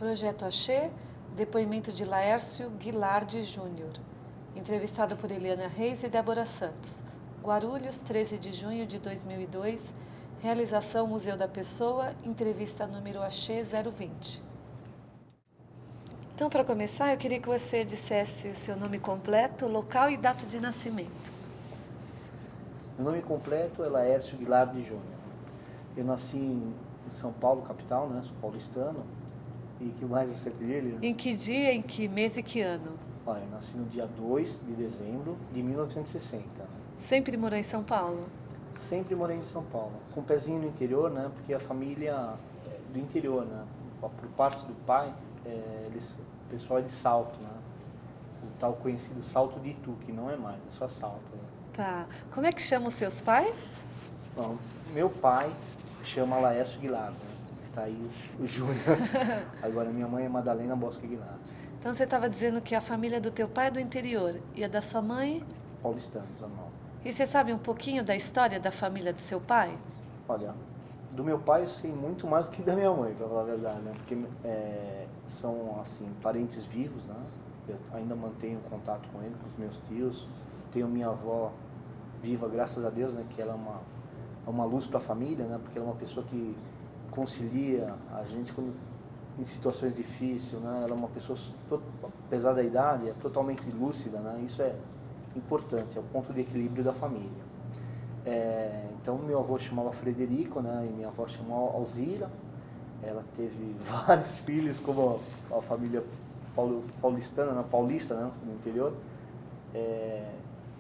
Projeto Axê, depoimento de Laércio Guilardi Júnior. Entrevistado por Eliana Reis e Débora Santos. Guarulhos, 13 de junho de 2002. Realização Museu da Pessoa, entrevista número Axê 020. Então, para começar, eu queria que você dissesse o seu nome completo, local e data de nascimento. Meu nome completo é Laércio Guilardi Júnior. Eu nasci em São Paulo, capital, né? Sou paulistano. E que mais você queria? Em que dia, em que mês e que ano? Olha, eu nasci no dia 2 de dezembro de 1960. Né? Sempre morou em São Paulo? Sempre morei em São Paulo. Com um pezinho no interior, né? Porque a família é do interior, né? Por parte do pai, o pessoal é de Salto, né? O tal conhecido Salto de Itu, que não é mais, é só Salto. Né? Tá. Como é que chamam os seus pais? Bom, meu pai chama Laércio Guilardi, né? Tá aí o Júnior. Agora minha mãe é Madalena Bosco Guilardi. Então você estava dizendo que a família do teu pai é do interior e a da sua mãe? Paulistanos, normal. E você sabe um pouquinho da história da família do seu pai? Olha, do meu pai eu sei muito mais do que da minha mãe, para falar a verdade, né? Porque são, assim, parentes vivos, né? Eu ainda mantenho contato com ele, com os meus tios. Tenho minha avó viva, graças a Deus, né? Que ela é uma luz para a família, né? Porque ela é uma pessoa que concilia a gente em situações difíceis, né? Ela é uma pessoa, apesar da idade, é totalmente lúcida, né? Isso é importante, é o ponto de equilíbrio da família. Então, meu avô chamava Frederico, né? E minha avó chamava Alzira. Ela teve vários filhos, como a família paulistana, né? Paulista, né? No interior.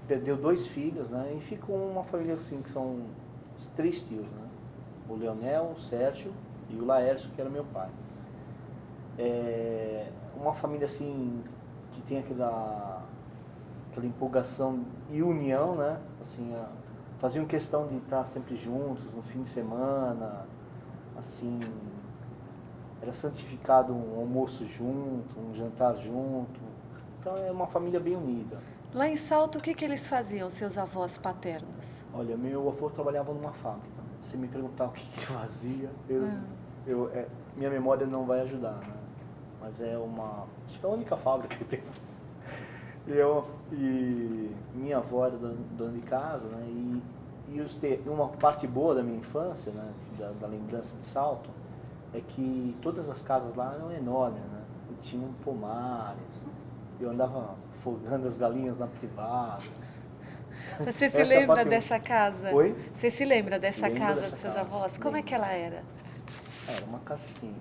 Perdeu 2 filhos, né? E ficou uma família assim, que são os 3 tios, né? O Leonel, o Sérgio e o Laércio, que era meu pai. Uma família assim, que tem aquela empolgação e união, né? Assim, faziam questão de estar sempre juntos no fim de semana, assim, era santificado um almoço junto, um jantar junto. Então é uma família bem unida. Lá em Salto, o que eles faziam, seus avós paternos? Olha, meu avô trabalhava numa fábrica. Se me perguntar o que ele fazia, minha memória não vai ajudar, né? Mas acho que é a única fábrica que tem. E minha avó era dona de casa, né? E uma parte boa da minha infância, né? Da lembrança de Salto, é que todas as casas lá eram enormes, né? E tinham pomares. Eu andava folgando as galinhas na privada. Você se lembra dessa casa? Oi? Você se lembra dessa Lembro casa dessa dos seus casa. avós? Como é que ela era? Era uma casa assim,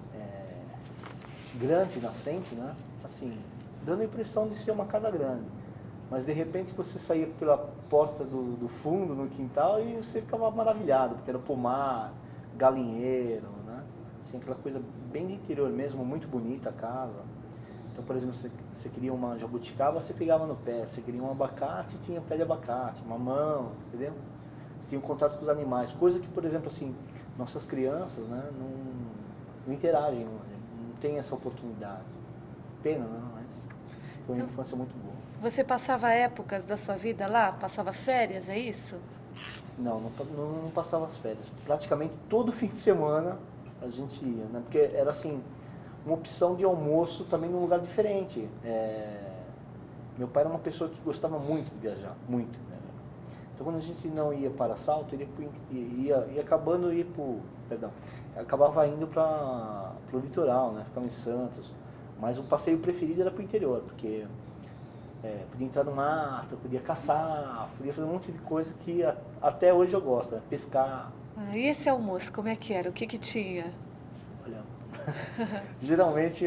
grande na frente, né? Assim, dando a impressão de ser uma casa grande. Mas de repente você saía pela porta do fundo, no quintal, e você ficava maravilhado, porque era pomar, galinheiro, né? Assim, aquela coisa bem do interior mesmo, muito bonita a casa. Então, por exemplo, você queria uma jabuticaba, você pegava no pé. Você queria um abacate, tinha pé de abacate, mamão, entendeu? Você tinha um contato com os animais. Coisa que, por exemplo, assim, nossas crianças, né, não interagem, não tem essa oportunidade. Pena, né? Mas foi uma infância muito boa. Você passava épocas da sua vida lá? Passava férias, é isso? Não passava as férias. Praticamente todo fim de semana a gente ia, né? Porque era assim, uma opção de almoço também num lugar diferente. Meu pai era uma pessoa que gostava muito de viajar, muito. Né? Então quando a gente não ia para Salto, ele ia acabando acabava indo para o litoral, né? Ficava em Santos. Mas o passeio preferido era para o interior, porque podia entrar no mato, podia caçar, podia fazer um monte de coisa que até hoje eu gosto, né? Pescar. E esse almoço, como é que era? O que tinha? Olha, geralmente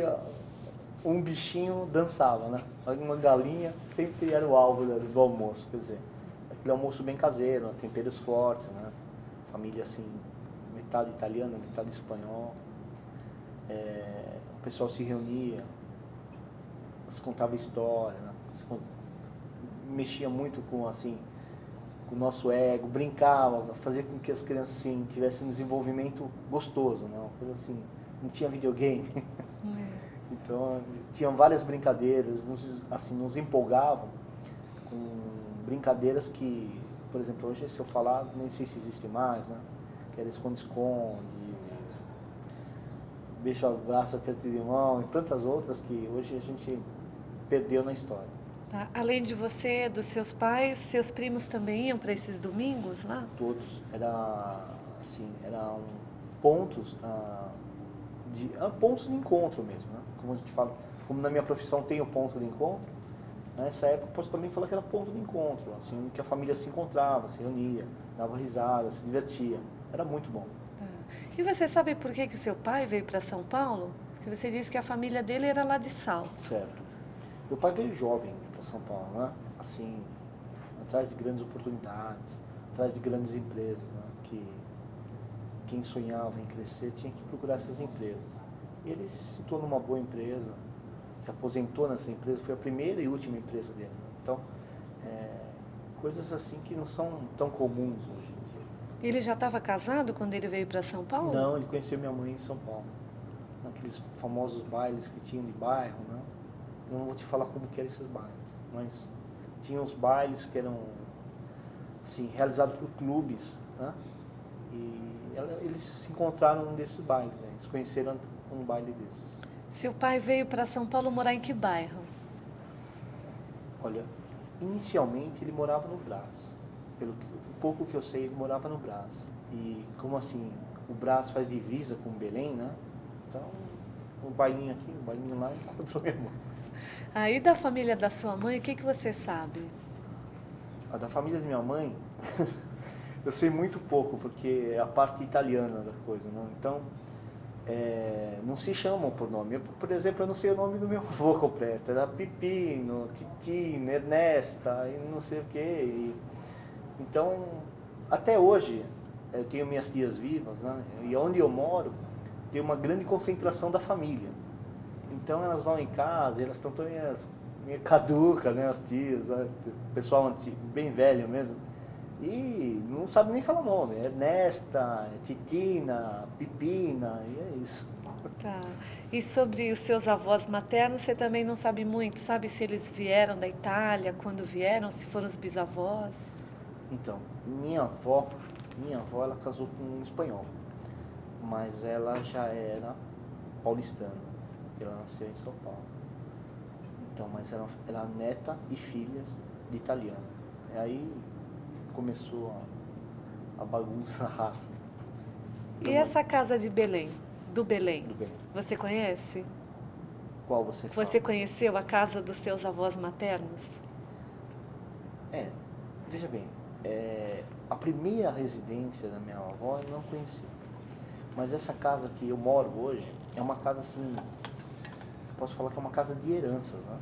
um bichinho dançava, né? Uma galinha sempre era o alvo do almoço, quer dizer, aquele almoço bem caseiro, né? Temperos fortes, né? Família assim, metade italiana, metade espanhol. O pessoal se reunia, se contava história, né? Mexia muito com assim, com o nosso ego, brincava, fazia com que as crianças assim, tivessem um desenvolvimento gostoso, né? Uma coisa assim, não tinha videogame. Então, tinham várias brincadeiras, nos empolgavam com brincadeiras que, por exemplo, hoje se eu falar, nem sei se existe mais, né? Que era esconde-esconde, beijo, abraço, aperto de mão e tantas outras que hoje a gente perdeu na história. Tá. Além de você, dos seus pais, seus primos também iam para esses domingos lá? Todos, eram pontos, pontos de encontro mesmo, né? Como a gente fala, como na minha profissão tem o ponto de encontro, nessa época eu posso também falar que era ponto de encontro, assim, que a família se encontrava, se reunia, dava risada, se divertia, era muito bom. Tá. E você sabe por que seu pai veio para São Paulo? Porque você disse que a família dele era lá de Salto. Certo. Meu pai veio jovem para São Paulo, né? Assim, atrás de grandes oportunidades, atrás de grandes empresas, né? Que quem sonhava em crescer tinha que procurar essas empresas. E ele se situou numa boa empresa, se aposentou nessa empresa, foi a primeira e última empresa dele. Né? Então, coisas assim que não são tão comuns hoje em dia. Ele já estava casado quando ele veio para São Paulo? Não, ele conheceu minha mãe em São Paulo, naqueles famosos bailes que tinham de bairro, né? Eu não vou te falar como que eram esses bailes, mas tinham os bailes que eram assim, realizados por clubes, né? E eles se encontraram num desses bailes, né? Eles conheceram um baile desses. Seu pai veio para São Paulo morar em que bairro? Olha, inicialmente ele morava no Brás. Pelo pouco que eu sei, ele morava no Brás. E como assim, o Brás faz divisa com Belém, né? Então, um bailinho aqui, um bailinho lá, encontrou meu irmão. Aí da família da sua mãe, o que você sabe? A da família de minha mãe, eu sei muito pouco, porque é a parte italiana da coisa, né? Então, não se chamam por nome. Eu, por exemplo, eu não sei o nome do meu avô completo. Era Pipino, Titino, Ernesta, e não sei o quê. Então, até hoje, eu tenho minhas tias vivas, né? E onde eu moro, tem uma grande concentração da família. Então, elas vão em casa, e elas estão todas meio caducas, né? As tias, né? Pessoal antigo, bem velho mesmo. E não sabe nem falar nome. Ernesta, Titina, Pipina, e é isso. Tá. E sobre os seus avós maternos, você também não sabe muito? Sabe se eles vieram da Itália, quando vieram, se foram os bisavós? Então, minha avó, ela casou com um espanhol. Mas ela já era paulistana. Ela nasceu em São Paulo. Então, mas ela era neta e filhas de italiano. E aí começou a bagunça, a raça. E essa casa de Belém, do Belém, Do Belém. você conhece? Qual você fala? Você conheceu a casa dos seus avós maternos? Veja bem, a primeira residência da minha avó eu não conheci. Mas essa casa que eu moro hoje é uma casa assim, posso falar que é uma casa de heranças, né?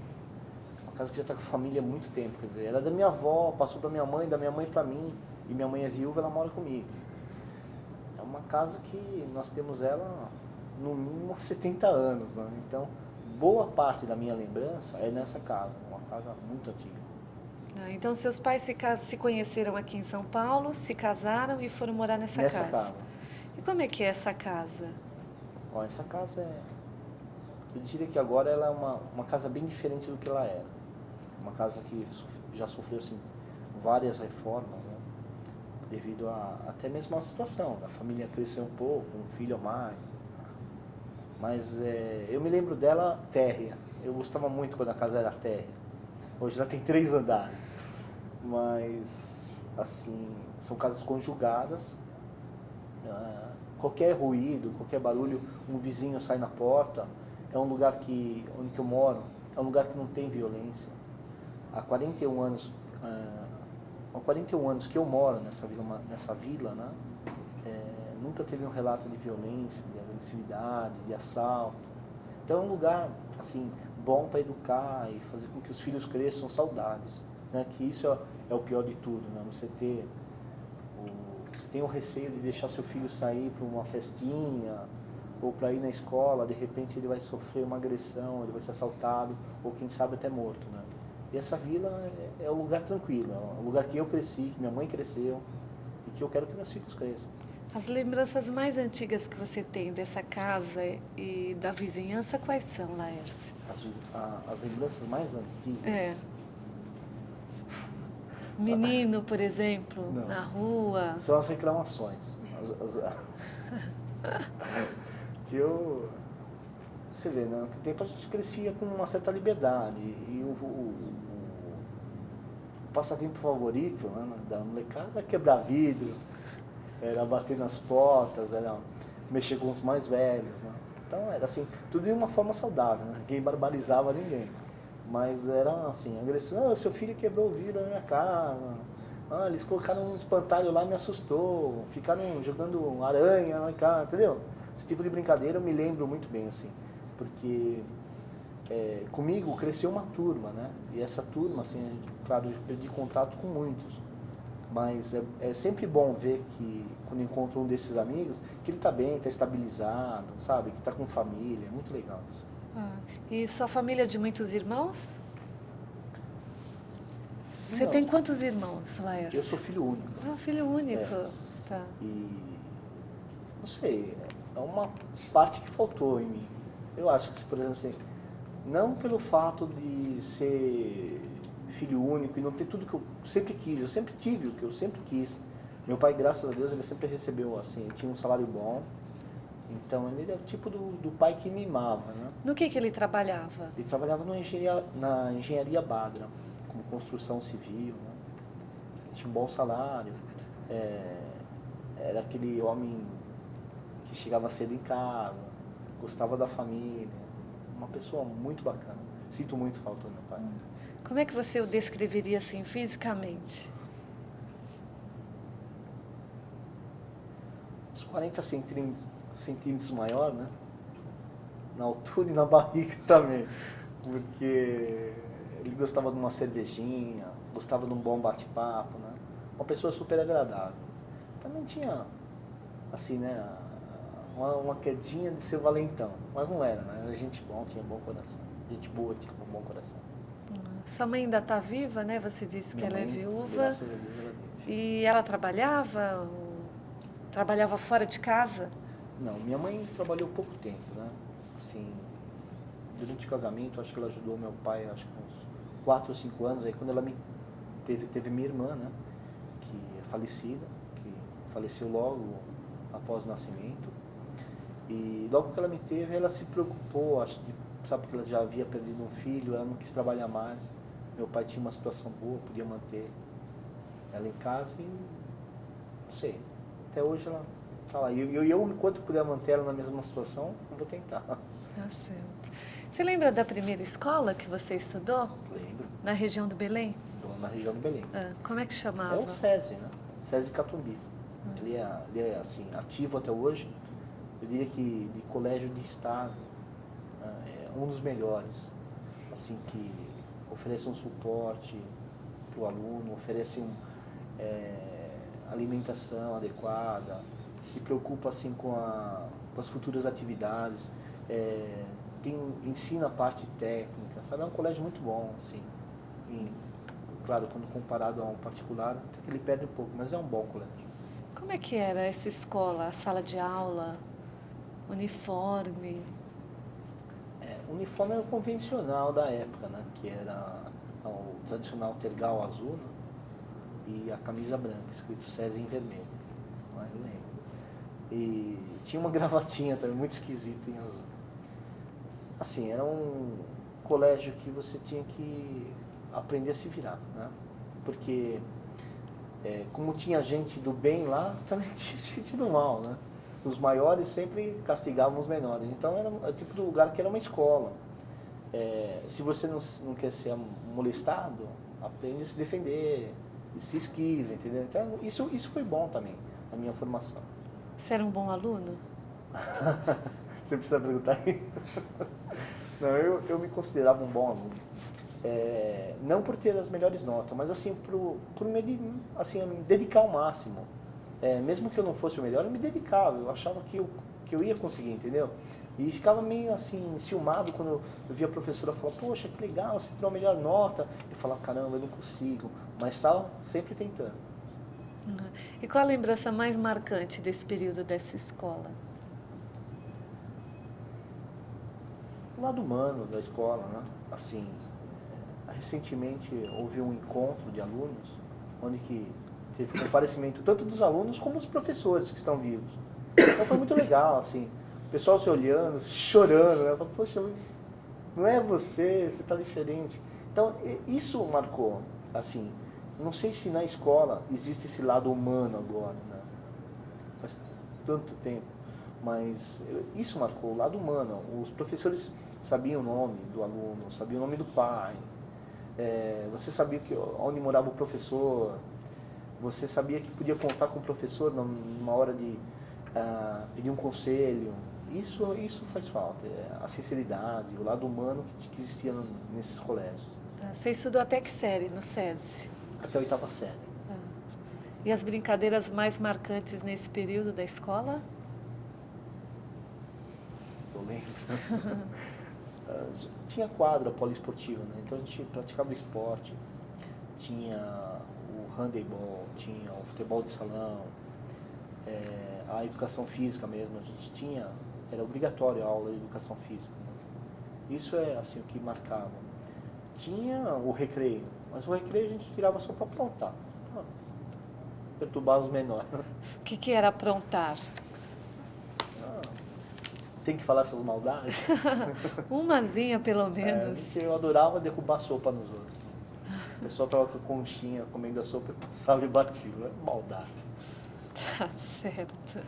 Uma casa que já está com a família há muito tempo, quer dizer, era da minha avó, passou da minha mãe para mim, e minha mãe é viúva, ela mora comigo. É uma casa que nós temos ela no mínimo há 70 anos, né? Então, boa parte da minha lembrança é nessa casa, uma casa muito antiga. Então, seus pais se conheceram aqui em São Paulo, se casaram e foram morar nessa casa. E como é que é essa casa? Ó, essa casa eu diria que agora ela é uma casa bem diferente do que ela era. Uma casa que já sofreu assim, várias reformas, né? Devido até mesmo à situação. A família cresceu um pouco, um filho a mais. Mas eu me lembro dela térrea. Eu gostava muito quando a casa era térrea. Hoje ela tem 3 andares. Mas, assim, são casas conjugadas. Qualquer ruído, qualquer barulho, um vizinho sai na porta. É um lugar onde eu moro, é um lugar que não tem violência. Há 41 anos, que eu moro nessa vila, né? Nunca teve um relato de violência, de agressividade, de assalto. Então é um lugar assim, bom para educar e fazer com que os filhos cresçam saudáveis. Né? Que isso é o pior de tudo, né? Você tem o receio de deixar seu filho sair para uma festinha ou para ir na escola, de repente ele vai sofrer uma agressão, ele vai ser assaltado ou quem sabe até morto. Né? E essa vila é um lugar tranquilo, é um lugar que eu cresci, que minha mãe cresceu e que eu quero que meus filhos cresçam. As lembranças mais antigas que você tem dessa casa e da vizinhança, quais são, Laércio? As lembranças mais antigas? Menino, por exemplo, Não. na rua. São as reclamações. Que você vê, né? Naquele tempo a gente crescia com uma certa liberdade. E o passatempo favorito, né, da molecada era quebrar vidro, era bater nas portas, era mexer com os mais velhos, né? Então era assim, tudo de uma forma saudável, né? Ninguém barbarizava ninguém. Mas era assim, agressão, seu filho quebrou o vidro na minha casa, eles colocaram um espantalho lá, me assustou, ficaram jogando aranha lá em casa, entendeu? Esse tipo de brincadeira eu me lembro muito bem, assim, porque comigo cresceu uma turma, né? E essa turma, assim, claro, eu perdi contato com muitos, mas é sempre bom ver que, quando encontro um desses amigos, que ele está bem, está estabilizado, sabe? Que está com família, é muito legal isso. E sua família é de muitos irmãos? Você Não, tem quantos irmãos, Laércio? eu sou filho único. Filho único. Tá. E, não sei, é uma parte que faltou em mim. Eu acho que, por exemplo, assim, não pelo fato de ser filho único e não ter tudo que eu sempre quis, eu sempre tive o que eu sempre quis. Meu pai, graças a Deus, ele sempre recebeu, assim, ele tinha um salário bom, então ele era o tipo do pai que mimava, né? No que ele trabalhava? Ele trabalhava na engenharia Badra, como construção civil, né? Ele tinha um bom salário, era aquele homem que chegava cedo em casa, gostava da família, uma pessoa muito bacana. Sinto muito falta do meu pai. Como é que você o descreveria assim fisicamente? Uns 40 centímetros maior, né? Na altura e na barriga também, porque ele gostava de uma cervejinha, gostava de um bom bate-papo, né? Uma pessoa super agradável. Também tinha, assim, né, uma quedinha de ser valentão, mas não era, né? Era gente boa, tinha bom coração. Gente boa, tinha um bom coração. Sua mãe ainda está viva, né? Você disse que ela é viúva. Graças a Deus, ela é viva. E ela trabalhava? Trabalhava fora de casa? Não, minha mãe trabalhou pouco tempo, né? Assim, durante o casamento, acho que ela ajudou meu pai, acho que uns 4 ou 5 anos. Aí quando ela teve minha irmã, né? Que é falecida, que faleceu logo após o nascimento. E logo que ela me teve, ela se preocupou, acho, sabe, porque ela já havia perdido um filho, ela não quis trabalhar mais. Meu pai tinha uma situação boa, podia manter ela em casa e, não sei, até hoje ela tá lá. E eu, enquanto puder manter ela na mesma situação, eu vou tentar. Tá certo. Você lembra da primeira escola que você estudou? Lembro, Na região do Belém? na região do Belém. Como é que chamava? É o SESI, né? SESI Catumbi. Ele é, assim, ativo até hoje. Eu diria que de colégio de estado, é um dos melhores, assim, que oferece um suporte para o aluno, oferece alimentação adequada, se preocupa assim com as futuras atividades, ensina a parte técnica, sabe? É um colégio muito bom, assim. E, claro, quando comparado a um particular, até que ele perde um pouco, mas é um bom colégio. Como é que era essa escola? A sala de aula? Uniforme? O uniforme era o convencional da época, né? Que era o tradicional tergal azul, né? E a camisa branca, escrito SESI em vermelho. Não lembro. E tinha uma gravatinha também, muito esquisita em azul. Assim, era um colégio que você tinha que aprender a se virar, né? Porque, como tinha gente do bem lá, também tinha gente do mal, né? Os maiores sempre castigavam os menores. Então era o tipo de lugar que era uma escola. Se você não quer ser molestado, aprende a se defender, e se esquiva, entendeu? Então isso foi bom também, na minha formação. Você era um bom aluno? Você precisa perguntar aí? Não, eu me considerava um bom aluno. Não por ter as melhores notas, mas assim, por me dedicar ao máximo. Mesmo que eu não fosse o melhor, eu me dedicava, eu achava que eu ia conseguir, entendeu? E ficava meio assim, enciumado quando eu via a professora falar, poxa, que legal, você tirou a melhor nota. Eu falava, caramba, eu não consigo, mas estava sempre tentando. E qual a lembrança mais marcante desse período dessa escola? O lado humano da escola, né? Assim, recentemente houve um encontro de alunos, onde que teve comparecimento tanto dos alunos como dos professores que estão vivos. Então foi muito legal, assim, pessoal se olhando, chorando, né? Eu falo, poxa, mas não é você está diferente. Então, isso marcou, assim, não sei se na escola existe esse lado humano agora, né? Faz tanto tempo, mas isso marcou o lado humano. Os professores sabiam o nome do aluno, sabiam o nome do pai, você sabia onde morava o professor, você sabia que podia contar com o professor numa hora de pedir um conselho. Isso faz falta, a sinceridade, o lado humano que existia nesses colégios. Você estudou até que série no SESI? Até a oitava série. E as brincadeiras mais marcantes nesse período da escola? Eu lembro. Tinha quadra poliesportiva, né? Então a gente praticava esporte. Tinha o handebol, tinha o futebol de salão, a educação física mesmo. A gente tinha, era obrigatório a aula de educação física, né? Isso é assim o que marcava. Tinha o recreio, mas o recreio a gente tirava só para aprontar, pra perturbar os menores. O que era aprontar? Tem que falar essas maldades? Umazinha, pelo menos. Eu adorava derrubar sopa nos outros. O pessoal estava com a conchinha comendo a sopa e passava e batia. Maldade. Tá certo.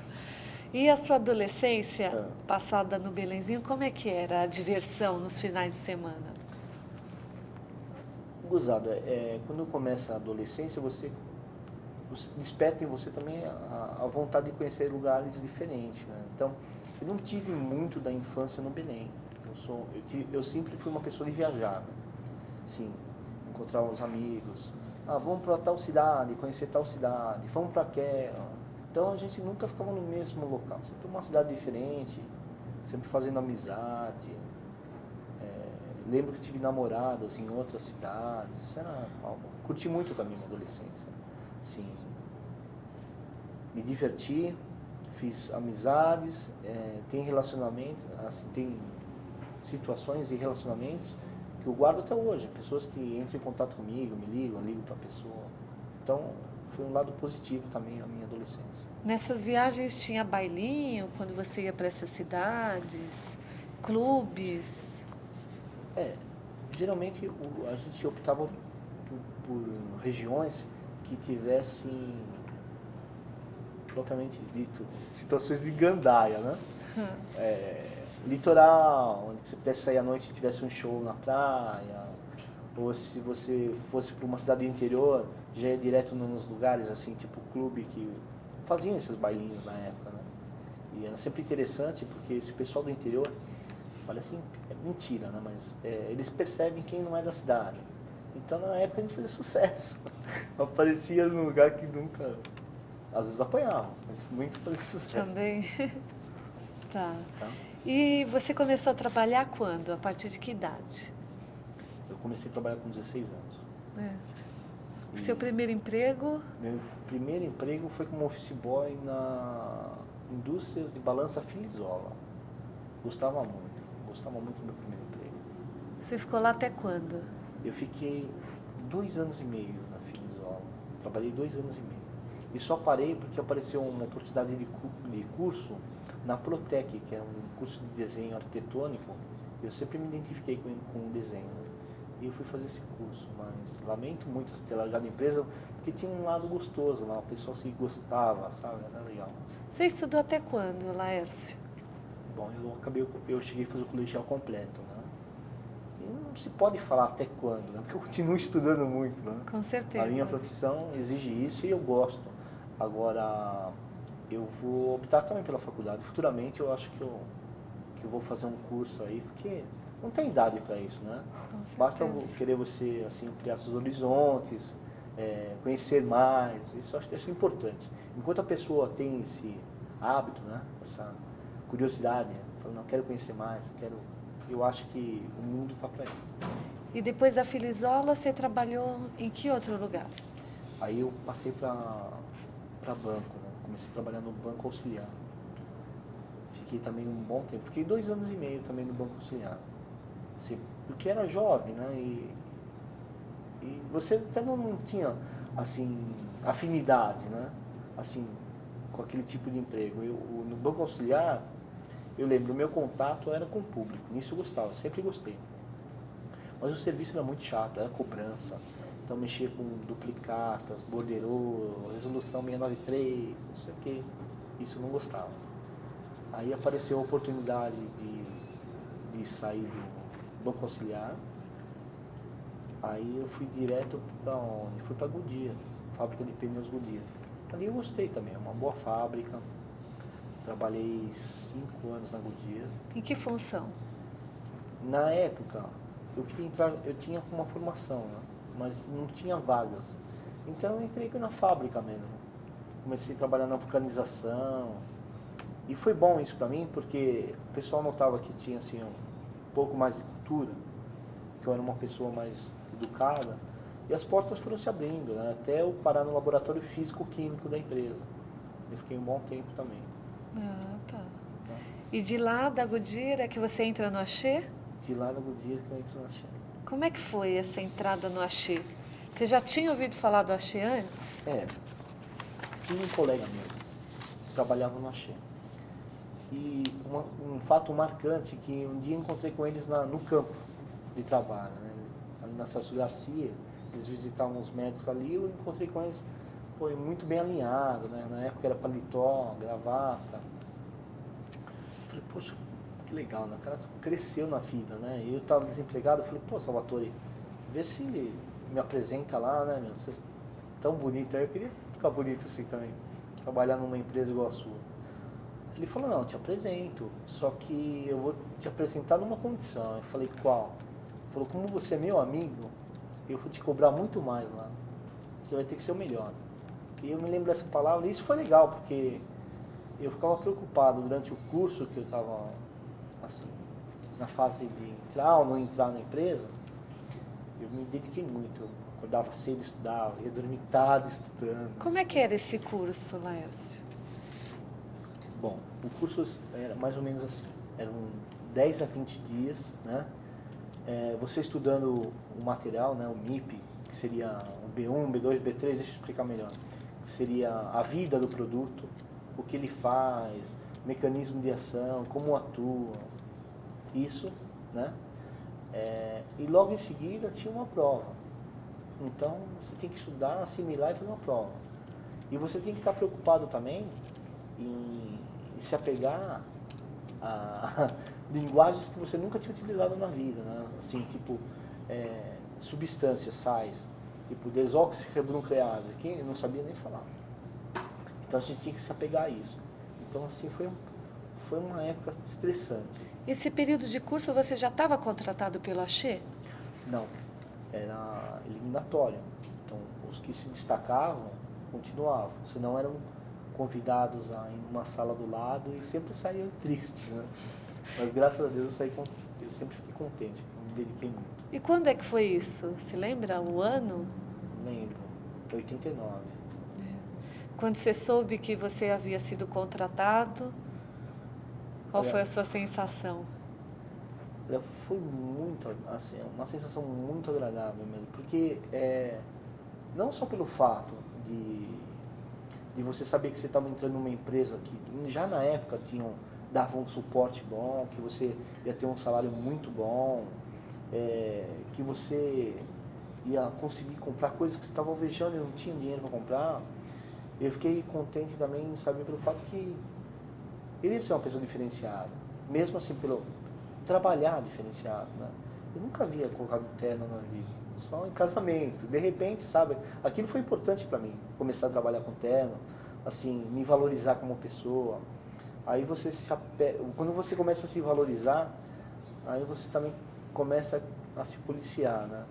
E a sua adolescência passada no Belenzinho, como é que era a diversão nos finais de semana? Gozado, quando começa a adolescência, você desperta em você também a vontade de conhecer lugares diferentes, né? Então, eu não tive muito da infância no Belém. Eu sempre fui uma pessoa de viajar, né? Sim, encontrar os amigos. Vamos para tal cidade, conhecer tal cidade, vamos para aquela. Então a gente nunca ficava no mesmo local, sempre uma cidade diferente, sempre fazendo amizade. Lembro que tive namoradas em outras cidades. Curti muito também minha adolescência. Sim, me diverti, fiz amizades, tem relacionamento, assim, tem situações e relacionamentos que eu guardo até hoje. Pessoas que entram em contato comigo, me ligam, eu ligo para a pessoa. Então, foi um lado positivo também a minha adolescência. Nessas viagens tinha bailinho quando você ia para essas cidades, clubes? Geralmente a gente optava por regiões que tivessem, propriamente dito, situações de gandaia, né? Litoral, onde você pudesse sair à noite e tivesse um show na praia, ou se você fosse para uma cidade do interior, já ia direto nos lugares assim, tipo clube, que faziam esses bailinhos na época, né? E era sempre interessante, porque esse pessoal do interior, parece mentira, né? Mas eles percebem quem não é da cidade. Então na época a gente fazia sucesso. Aparecia num lugar que nunca... Às vezes apanhávamos, mas muito fazia sucesso. Também. Tá. E você começou a trabalhar quando? A partir de que idade? Eu comecei a trabalhar com 16 anos. O seu primeiro emprego? Meu primeiro emprego foi como office boy na Indústrias de Balança Filizola. Gostava muito do meu primeiro emprego. Você ficou lá até quando? Eu fiquei 2 anos e meio na Filizola. Trabalhei 2 anos e meio. E só parei porque apareceu uma oportunidade de curso na Protec, que é um curso de desenho arquitetônico. Eu sempre me identifiquei com o desenho. E eu fui fazer esse curso, mas lamento muito ter largado a empresa, porque tinha um lado gostoso lá, uma pessoa que gostava, sabe? Era legal. Você estudou até quando, Laércio? Bom, eu cheguei a fazer o colegial completo, né? E não se pode falar até quando, né? Porque eu continuo estudando muito, né? Com certeza. A minha profissão exige isso e eu gosto. Agora, eu vou optar também pela faculdade. Futuramente eu acho que eu vou fazer um curso aí, porque não tem idade para isso, né? Basta querer você assim, ampliar seus horizontes, conhecer mais, isso eu acho importante. Enquanto a pessoa tem esse hábito, né? Essa curiosidade, falando, não, quero conhecer mais, eu acho que o mundo está para ele. E depois da Filizola, você trabalhou em que outro lugar? Aí eu passei para banco, né? Comecei a trabalhar no Banco Auxiliar. Fiquei também um bom tempo, fiquei 2 anos e meio também no Banco Auxiliar. Assim, porque era jovem, né? E você até não tinha, assim, afinidade, né? Assim, com aquele tipo de emprego. No Banco Auxiliar, eu lembro, o meu contato era com o público, nisso eu gostava, sempre gostei. Mas o serviço era muito chato, era cobrança. Então mexia com duplicatas, borderô, resolução 693, não sei o que. Isso eu não gostava. Aí apareceu a oportunidade de sair do conciliar. Aí eu fui direto para onde? Fui para Goodyear, fábrica de pneus Goodyear. Ali eu gostei também, é uma boa fábrica. Trabalhei 5 anos na Goodyear. Em que função? Na época, eu queria entrar, eu tinha uma formação, né? Mas não tinha vagas. Então eu entrei na fábrica mesmo. Comecei a trabalhar na vulcanização. E foi bom isso para mim, porque o pessoal notava que tinha assim, um pouco mais de cultura, que eu era uma pessoa mais educada. E as portas foram se abrindo, né? Até eu parar no laboratório físico-químico da empresa. Eu fiquei um bom tempo também. Ah, tá. E de lá da Goodyear é que você entra no Axê? De lá na Goodyear que eu entro na Axê. Como é que foi essa entrada no Axê? Você já tinha ouvido falar do Axê antes? Tinha um colega meu que trabalhava no Axê. E um fato marcante que um dia eu encontrei com eles no campo de trabalho, né? Ali na Celso Garcia, eles visitavam os médicos ali, eu encontrei com eles, foi muito bem alinhado, né? Na época era paletó, gravata. Falei, poxa, que legal, né? O cara cresceu na vida, né? E eu estava desempregado, eu falei, pô, Salvatore, vê se me apresenta lá, né, meu? Vocês tão bonito, aí eu queria ficar bonito assim também, trabalhar numa empresa igual a sua. Ele falou, não, eu te apresento, só que eu vou te apresentar numa condição. Eu falei, qual? Ele falou, como você é meu amigo, eu vou te cobrar muito mais lá. Você vai ter que ser o melhor. E eu me lembro dessa palavra, e isso foi legal, porque eu ficava preocupado durante o curso que eu estava, assim, na fase de entrar ou não entrar na empresa. Eu me dediquei muito, eu acordava cedo, estudava, ia dormir tarde estudando. Como é que era esse curso, Laércio? Bom, o curso era mais ou menos assim, eram 10 a 20 dias, né? Você estudando o material, né, o MIP, que seria o B1, B2, B3, deixa eu explicar melhor. Que seria a vida do produto, o que ele faz, mecanismo de ação, como atua, isso, né? E logo em seguida tinha uma prova. Então você tem que estudar, assimilar e fazer uma prova. E você tem que estar preocupado também em se apegar a linguagens que você nunca tinha utilizado na vida, né? Assim, tipo, substâncias, sais, tipo desoxirribonuclease, que eu não sabia nem falar. Então a gente tinha que se apegar a isso. Então assim, foi uma época estressante. Esse período de curso você já estava contratado pelo Axê? Não, era eliminatório. Então os que se destacavam continuavam, senão eram convidados a ir numa sala do lado e sempre saíam tristes, né? Mas graças a Deus eu sempre fiquei contente, eu me dediquei muito. E quando é que foi isso? Você lembra o ano? Lembro, 89. Quando você soube que você havia sido contratado, qual Olha, foi a sua sensação? Foi muito, assim, uma sensação muito agradável mesmo, porque não só pelo fato de você saber que você estava entrando numa empresa que já na época davam um suporte bom, que você ia ter um salário muito bom, que você ia conseguir comprar coisas que você estava alvejando e não tinha dinheiro para comprar. Eu fiquei contente também em saber pelo fato que ele ia ser uma pessoa diferenciada, mesmo assim pelo trabalhar diferenciado, né? Eu nunca havia colocado terno na vida, só em casamento. De repente, sabe, aquilo foi importante para mim, começar a trabalhar com terno, assim, me valorizar como pessoa. Aí quando você começa a se valorizar, aí você também começa a se policiar, né?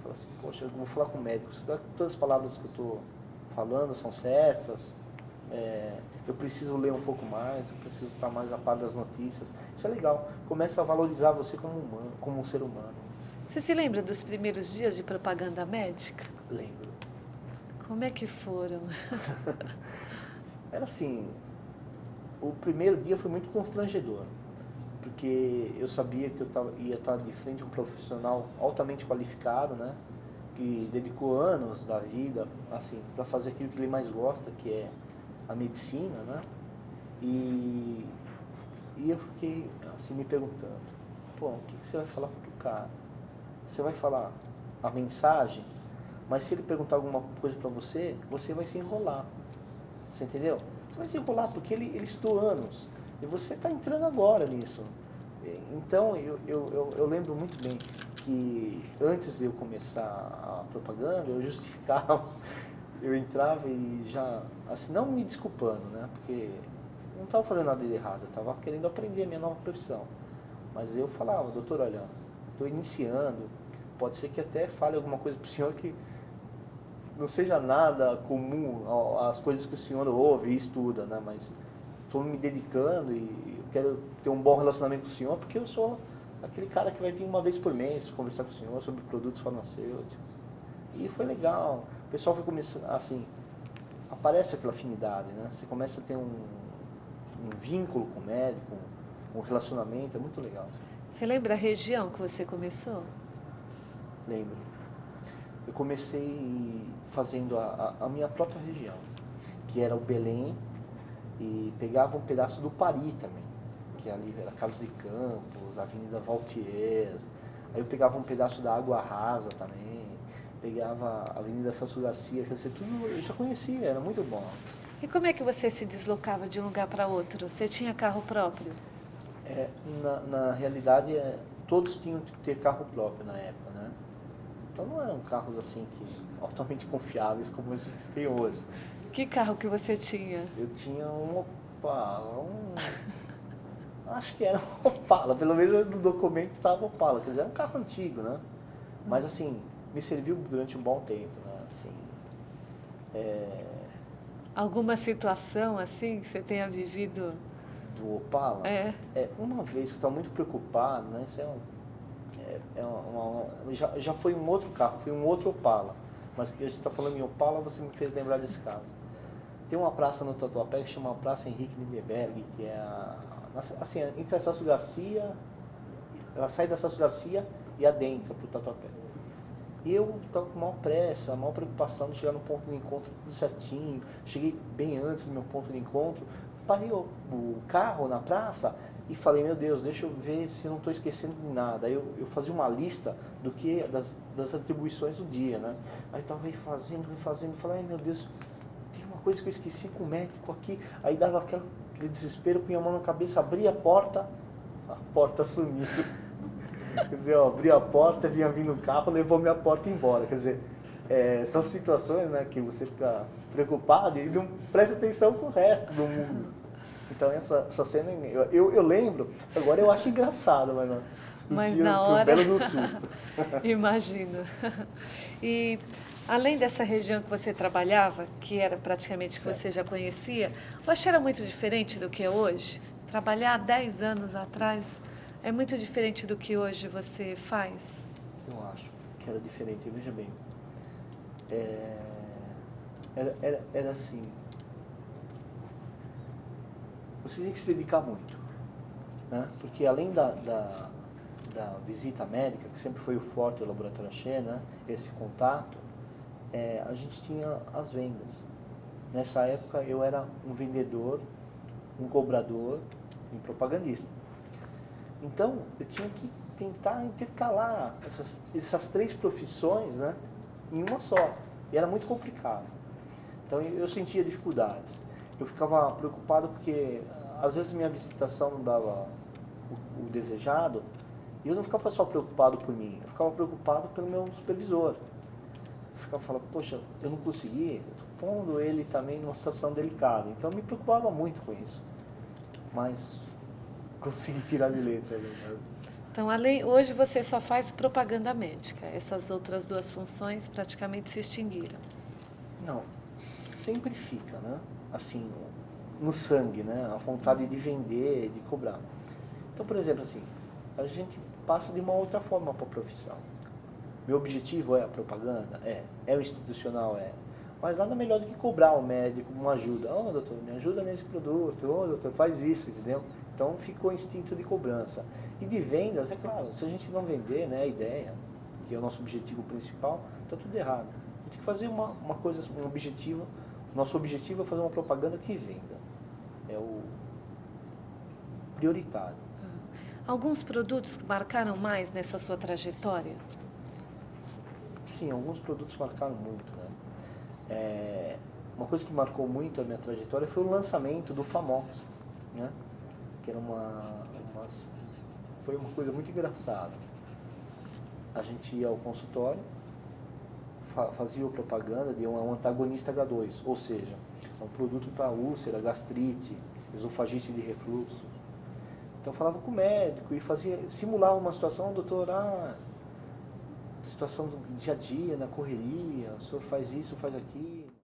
Fala assim, poxa, eu vou falar com o médico, será que todas as palavras que eu estou falando são certas? Eu preciso ler um pouco mais, eu preciso estar mais a par das notícias. Isso é legal, começa a valorizar você como humano, como um ser humano. Você se lembra dos primeiros dias de propaganda médica? Lembro. Como é que foram? Era assim, o primeiro dia foi muito constrangedor, porque eu sabia que ia estar de frente a um profissional altamente qualificado, né? Que dedicou anos da vida, assim, para fazer aquilo que ele mais gosta, que é a medicina, né? E E eu fiquei assim me perguntando, pô, o que você vai falar pro cara? Você vai falar a mensagem, mas se ele perguntar alguma coisa para você, você vai se enrolar. Você entendeu? Você vai se enrolar porque ele estudou anos. E você está entrando agora nisso. Então, eu lembro muito bem que antes de eu começar a propaganda, eu justificava, eu entrava e já, assim, não me desculpando, né? Porque eu não estava fazendo nada de errado, eu estava querendo aprender a minha nova profissão. Mas eu falava, doutor, olha, estou iniciando, pode ser que até fale alguma coisa para o senhor que não seja nada comum às coisas que o senhor ouve e estuda, né? Mas estou me dedicando e eu quero ter um bom relacionamento com o senhor porque eu sou aquele cara que vai vir uma vez por mês conversar com o senhor sobre produtos farmacêuticos. E foi legal. O pessoal foi começando, assim, aparece aquela afinidade, né? Você começa a ter um vínculo com o médico, um relacionamento, é muito legal. Você lembra a região que você começou? Lembro. Eu comecei fazendo a minha própria região, que era o Belém, e pegava um pedaço do Pari também, que ali era Carlos de Campos, Avenida Valtier. Aí eu pegava um pedaço da Água Rasa também, pegava a Avenida Celso Garcia, quer dizer, tudo eu já conhecia, era muito bom. E como é que você se deslocava de um lugar para outro? Você tinha carro próprio? Na realidade, todos tinham que ter carro próprio na época, né? Então não eram carros assim que altamente confiáveis como a gente tem hoje. Que carro que você tinha? Eu tinha um Opala, acho que era um Opala, pelo menos no documento estava Opala, quer dizer, era um carro antigo, né? Mas assim, me serviu durante um bom tempo, né? Assim, Alguma situação assim que você tenha vivido? do Opala, É. uma vez que eu estava muito preocupado, né? Isso já foi um outro carro, foi um outro Opala, mas que a gente está falando em Opala, você me fez lembrar desse caso. Tem uma praça no Tatuapé que chama Praça Henrique Lindenberg, que é assim, entre a Celso Garcia, ela sai da Celso Garcia e adentra para o Tatuapé. E eu estava com maior pressa, maior preocupação de chegar no ponto de encontro tudo certinho. Cheguei bem antes do meu ponto de encontro, parei o carro na praça e falei, meu Deus, deixa eu ver se eu não estou esquecendo de nada. Aí eu fazia uma lista das atribuições do dia, né? Aí estava refazendo, falei, ai meu Deus, tem uma coisa que eu esqueci com o médico aqui. Aí dava aquele desespero, punha a mão na cabeça, abria a porta sumiu. Quer dizer, eu abri a porta, vinha vindo o carro, levou minha porta embora. Quer dizer, são situações, né, que você fica preocupado e não presta atenção com o resto do mundo. Então essa cena, eu lembro, agora eu acho engraçado, Mas na hora... um belo do susto. Imagino. E além dessa região que você trabalhava, que era praticamente que você já conhecia, você era muito diferente do que é hoje? Trabalhar 10 anos atrás é muito diferente do que hoje você faz? Eu acho que era diferente, veja bem. Era assim, você tinha que se dedicar muito, né? Porque além da visita médica, que sempre foi o forte do Laboratório Axê, né? Esse contato, a gente tinha as vendas. Nessa época eu era um vendedor, um cobrador e um propagandista. Então eu tinha que tentar intercalar essas três profissões, né, em uma só. E era muito complicado. Então eu sentia dificuldades. Eu ficava preocupado porque às vezes minha visitação não dava o desejado. E eu não ficava só preocupado por mim, eu ficava preocupado pelo meu supervisor. Eu ficava falando, poxa, eu não consegui, eu estou pondo ele também numa situação delicada. Então eu me preocupava muito com isso. Mas consegui tirar de letra. Né? Então, hoje você só faz propaganda médica. Essas outras duas funções praticamente se extinguiram. Não, sempre fica, né? Assim, no sangue, né? A vontade de vender, de cobrar. Então, por exemplo, assim, a gente passa de uma outra forma para a profissão. Meu objetivo é a propaganda? É o institucional? Mas nada melhor do que cobrar ao médico uma ajuda. Oh, doutor, me ajuda nesse produto. Oh, doutor, faz isso, entendeu? Então ficou o instinto de cobrança. E de vendas, é claro, se a gente não vender, né, a ideia, que é o nosso objetivo principal, está tudo errado. A gente tem que fazer uma coisa, um objetivo. Nosso objetivo é fazer uma propaganda que venda. prioritário. Alguns produtos que marcaram mais nessa sua trajetória? Sim, alguns produtos marcaram muito, né? Uma coisa que marcou muito a minha trajetória foi o lançamento do Famox, né? Que era foi uma coisa muito engraçada. A gente ia ao consultório, fazia a propaganda de um antagonista H2, ou seja, é um produto para úlcera, gastrite, esofagite de refluxo. Então falava com o médico e simulava uma situação, doutor, situação do dia a dia, na correria, o senhor faz isso, faz aquilo.